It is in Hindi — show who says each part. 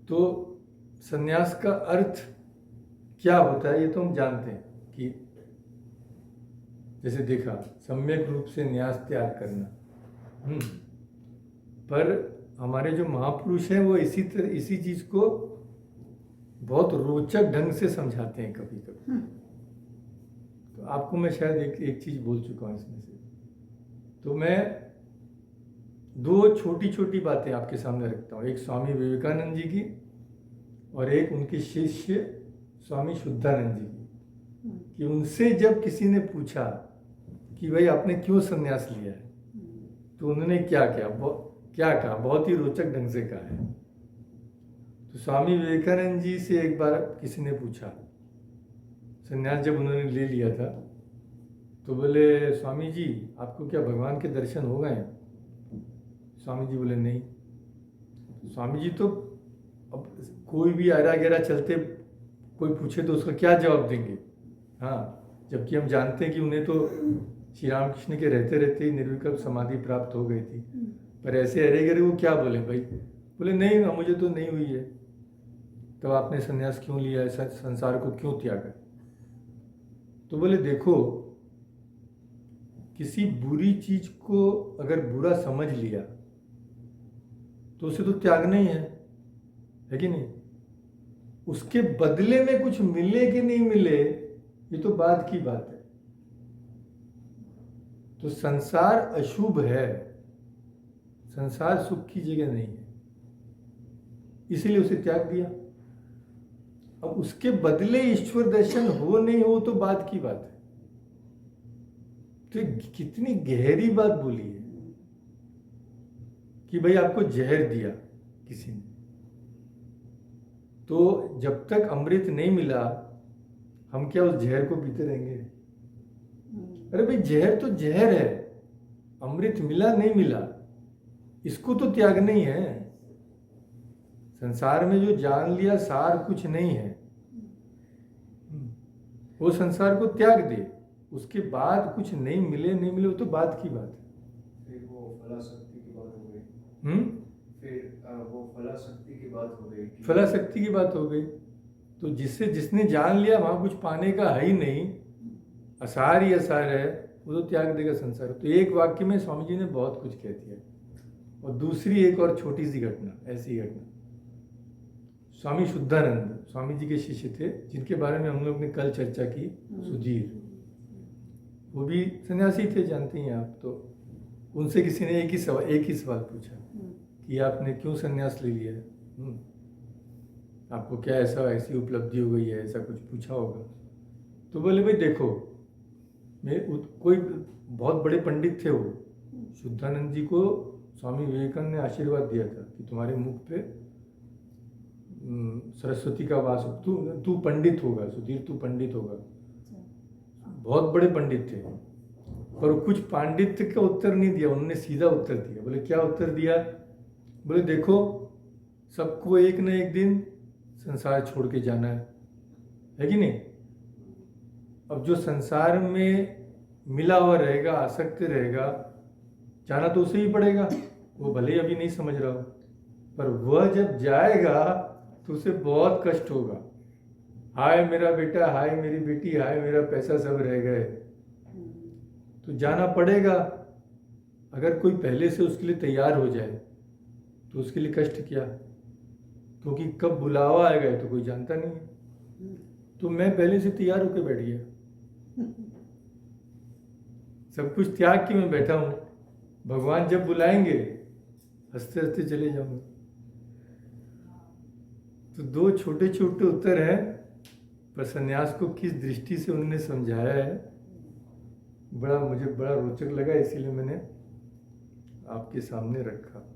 Speaker 1: तो संन्यास का अर्थ क्या होता है ये तो हम जानते हैं कि जैसे देखा, सम्यक रूप से न्यास त्याग करना। पर हमारे जो महापुरुष हैं वो इसी चीज को बहुत रोचक ढंग से समझाते हैं कभी कभी। तो आपको मैं शायद एक चीज बोल चुका हूँ इसमें से। तो मैं दो छोटी छोटी बातें आपके सामने रखता हूँ, एक स्वामी विवेकानंद जी की और एक उनके शिष्य स्वामी शुद्धानंद जी की। कि उनसे जब किसी ने पूछा कि भाई आपने क्यों संन्यास लिया है, तो उन्होंने क्या कहा, बहुत ही रोचक ढंग से कहा है। तो स्वामी विवेकानंद जी से एक बार किसी ने पूछा, संन्यास जब उन्होंने ले लिया था, तो बोले स्वामी जी आपको क्या भगवान के दर्शन हो गए? स्वामी जी बोले नहीं। स्वामी जी तो अब कोई भी आरा गहरा चलते कोई पूछे तो उसका क्या जवाब देंगे? हाँ, जबकि हम जानते हैं कि उन्हें तो श्री रामकृष्ण के रहते रहते ही निर्विकल्प समाधि प्राप्त हो गई थी। पर ऐसे अरे गरे वो क्या बोले भाई? बोले नहीं, मुझे तो नहीं हुई है। तो आपने संन्यास क्यों लिया है, संसार को क्यों त्यागा? तो बोले देखो, किसी बुरी चीज को अगर बुरा समझ लिया तो उसे तो त्यागना ही है कि नहीं? उसके बदले में कुछ मिले कि नहीं मिले ये तो बाद की बात है। तो संसार अशुभ है, संसार सुख की जगह नहीं है, इसीलिए उसे त्याग दिया। अब उसके बदले ईश्वर दर्शन हो नहीं हो तो बाद की बात है। तो कितनी गहरी बात बोली है कि भाई आपको जहर दिया किसी ने, तो जब तक अमृत नहीं मिला हम क्या उस जहर को पीते रहेंगे? अरे भाई जहर तो जहर है, अमृत मिला नहीं मिला इसको तो त्यागना ही है। संसार में जो जान लिया सार कुछ नहीं है, वो संसार को त्याग दे, उसके बाद कुछ नहीं मिले वो तो बात की बात है।
Speaker 2: फिर वो फलाशक्ति की बात हो गई। फिर वो फलाशक्ति की बात हो गई।
Speaker 1: फलाशक्ति की बात हो गई। तो जिसने जान लिया वहां कुछ पाने का है ही नहीं, असार ही असार है, वो तो त्याग देगा संसार। तो एक वाक्य में स्वामी जी ने बहुत कुछ कह दिया। और दूसरी एक और छोटी सी घटना, ऐसी घटना, स्वामी शुद्धानंद स्वामी जी के शिष्य थे, जिनके बारे में हम लोग ने कल चर्चा की, सुधीर, वो भी सन्यासी थे, जानते हैं आप। तो उनसे किसी ने एक ही सवाल पूछा कि आपने क्यों सन्यास ले लिया है, आपको क्या ऐसी उपलब्धि हो गई है, ऐसा कुछ पूछा होगा। तो बोले भाई देखो, कोई बहुत बड़े पंडित थे वो, शुद्धानंद जी को स्वामी विवेकानंद ने आशीर्वाद दिया था कि तुम्हारे मुख पे सरस्वती का वास, तू पंडित होगा सुधीर, तू पंडित होगा। बहुत बड़े पंडित थे, पर कुछ पांडित्य का उत्तर नहीं दिया, उन्होंने सीधा उत्तर दिया। बोले क्या उत्तर दिया? बोले देखो, सबको एक न एक दिन संसार छोड़ के जाना है कि नहीं? अब जो संसार में मिला हुआ रहेगा, आसक्त रहेगा, जाना तो उसे ही पड़ेगा, वो भले ही अभी नहीं समझ रहा हो, पर वह जब जाएगा तो उसे बहुत कष्ट होगा। हाय मेरा बेटा, हाय मेरी बेटी, हाय मेरा पैसा, सब रह गए। तो जाना पड़ेगा। अगर कोई पहले से उसके लिए तैयार हो जाए तो उसके लिए कष्ट क्या, क्योंकि कब बुलावा आएगा तो कोई जानता नहीं है। तो मैं पहले से तैयार होकर बैठ गया, सब कुछ त्याग के मैं बैठा हूं। भगवान जब बुलाएंगे हंसते हंसते चले जाऊंगा। तो दो छोटे छोटे उत्तर हैं, पर सन्यास को किस दृष्टि से उन्होंने समझाया है, मुझे बड़ा रोचक लगा, इसीलिए मैंने आपके सामने रखा।